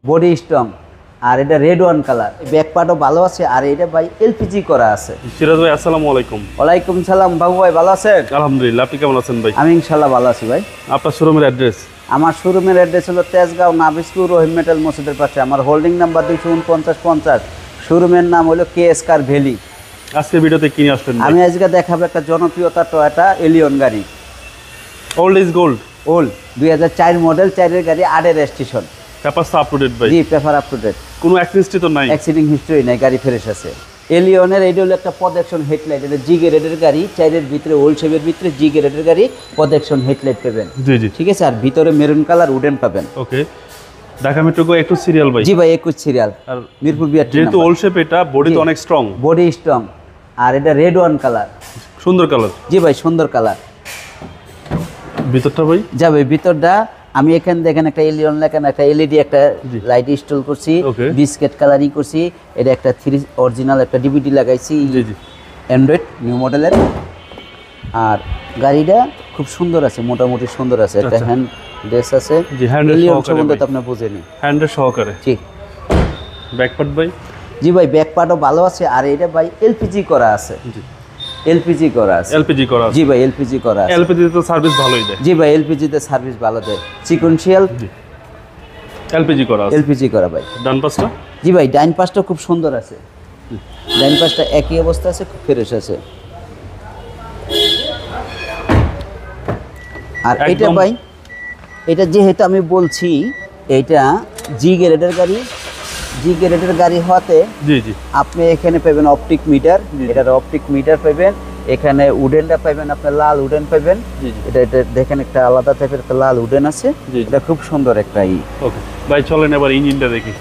Body strong আর এটা red one colour, back পার্টও ভালো আছে আর এটা ভাই এলপিজি করা আছে। সিরাজ ভাই আসসালামু আলাইকুম। ওয়ালাইকুম সালাম বাবু ভাই, ভালো আছেন? আলহামদুলিল্লাহ, আপনি কেমন আছেন ভাই? আমি ইনশাল্লাহ ভালো আছি ভাই। আপনার শোরুমের অ্যাড্রেস? আমার শোরুমের অ্যাড্রেস হলো তেজগাঁও নাবিস্কুর রহিম মেটাল মসজিদের পাশে। আমার হোল্ডিং নাম্বার 24950। শোরুমের নাম হলো KS কার ভ্যালি। আজকে ভিডিওতে কি নিয়ে আসলেন? আমি আজকে দেখাবো একটা জনপ্রিয়তা টয়োটা এলিয়ন গাড়ি। Old is gold. Old 2004 model, 4-এর গাড়ি, 8-এর registration. Papers up to date ভাই? জি, পেপার আপ টু ডেট। কোনো অ্যাক্সিডেন্ট তো নাই? অ্যাক্সিডেন্ট হিস্টরি নাই, গাড়ি ফ্রেশ আছে। এলিয়নের এইটা হলো একটা প্রজেকশন হেডলাইট। এটা জি গ্রেডের গাড়ি, 4-এর ভিতরে ওল্ড শেপের ভিতরে জি গ্রেডের গাড়ি, প্রজেকশন হেডলাইট পাবেন। জি জি, ঠিক আছে। আর ভিতরে মেরুন কালার উডেন পাবেন। ওকে। ঢাকা মেট্রো গো একটু সিরিয়াল ভাই? জি ভাই, 21 সিরিয়াল, আর মিরপুর বিআরটি। যেহেতু ওল্ড শেপ, এটা বডি তো অনেক স্ট্রং। বডি স্ট্রং আর এটা রেড ওয়ান কালার। সুন্দর কালার। জি ভাই, সুন্দর কালার। ভিতরটা ভাই? যাবে ভিতরটা। আমি এখানে দেখেন একটা এলিয়ন লেখেন, একটা এলইডি একটা লাইট ইনস্টল করছি, বিস্কেট কালারই করছি। এটা একটা 3 অরিজিনাল একটা ডিভিডি লাগাইছি। জি জি, অ্যান্ড্রয়েড নিউ মডেলের। আর গাড়িটা খুব সুন্দর আছে, মোটামুটি সুন্দর আছে। একটা হ্যান্ড ড্রেস আছে। জি, হ্যান্ড এলিয়ন সম্বন্ধে তো আপনি বুঝেনি। হ্যান্ডের সহকারে। ঠিক। ব্যাক পার্ট ভাই? জি ভাই, ব্যাক পার্টও ভালো আছে আর এটা ভাই এলপিজি করা আছে। জি, এলপিজি করা আছে। এলপিজি করা আছে? জি ভাই, এলপিজি করা আছে। এলপিজি তো সার্ভিস ভালোই দেয়? জি ভাই, এলপিজি তে সার্ভিস ভালো দেয়। সিকোয়েন্সিয়াল। জি, এলপিজি করা আছে। এলপিজি করা ভাই। ডান পাশটা? জি ভাই, ডাইন পাশটা খুব সুন্দর আছে। ডাইন পাশটা একই অবস্থা আছে, খুব ফ্রেশ আছে। আর এটা ভাই, এটা যেহেতু আমি বলছি এটা জি গ্রেডের গাড়ি, জি গ্রেডের গাড়ি হওয়াতে জি জি, আপনি এখানে পাবেন অপটিক মিটার। এটার অপটিক মিটার পাবেন। এখানে উডেনটা পাবেন, আপনার লাল উডেন পাবেন। এটা দেখেন একটা আলাদা টাইপের একটা লাল উডেন আছে। এটা খুব সুন্দর একটা ওকে ভাই, চলেন এবার ইঞ্জিনটা দেখি।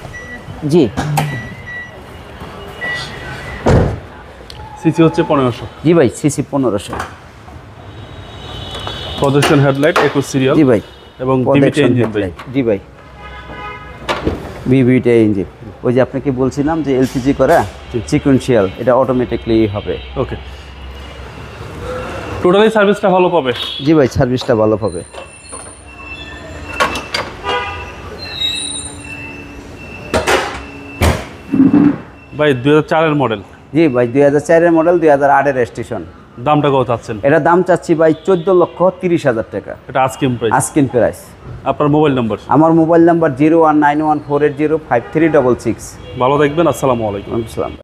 জি। সিসি হচ্ছে 1500? জি ভাই, সিসি 1500। Projection headlight 21 serial? জি ভাই। এবং বিবিটি ইঞ্জিন ভাই? জি ভাই, বিবিটি ইঞ্জিন। ওই যে আপনাকে বলছিলাম যে এলপিজি করা, সিকোয়েন্সিয়াল, এটা অটোমেটিকলি হবে। ওকে। টোটালি সার্ভিসটা ভালো পাবে? জি ভাই, সার্ভিসটা ভালো পাবে। ভাই 2004 এর মডেল? জি ভাই, 2004 এর মডেল, 2008 এর রেজিস্ট্রেশন। দামটা কত চাচ্ছেন? এটা দাম চাচ্ছি ভাই 14,30,000 টাকা। এটা আস্কিং প্রাইস? Asking price. আপনার মোবাইল নাম্বার? আমার মোবাইল নাম্বার 01914805366। ভালো থাকবেন, আসসালামু আলাইকুম। আসসালাম।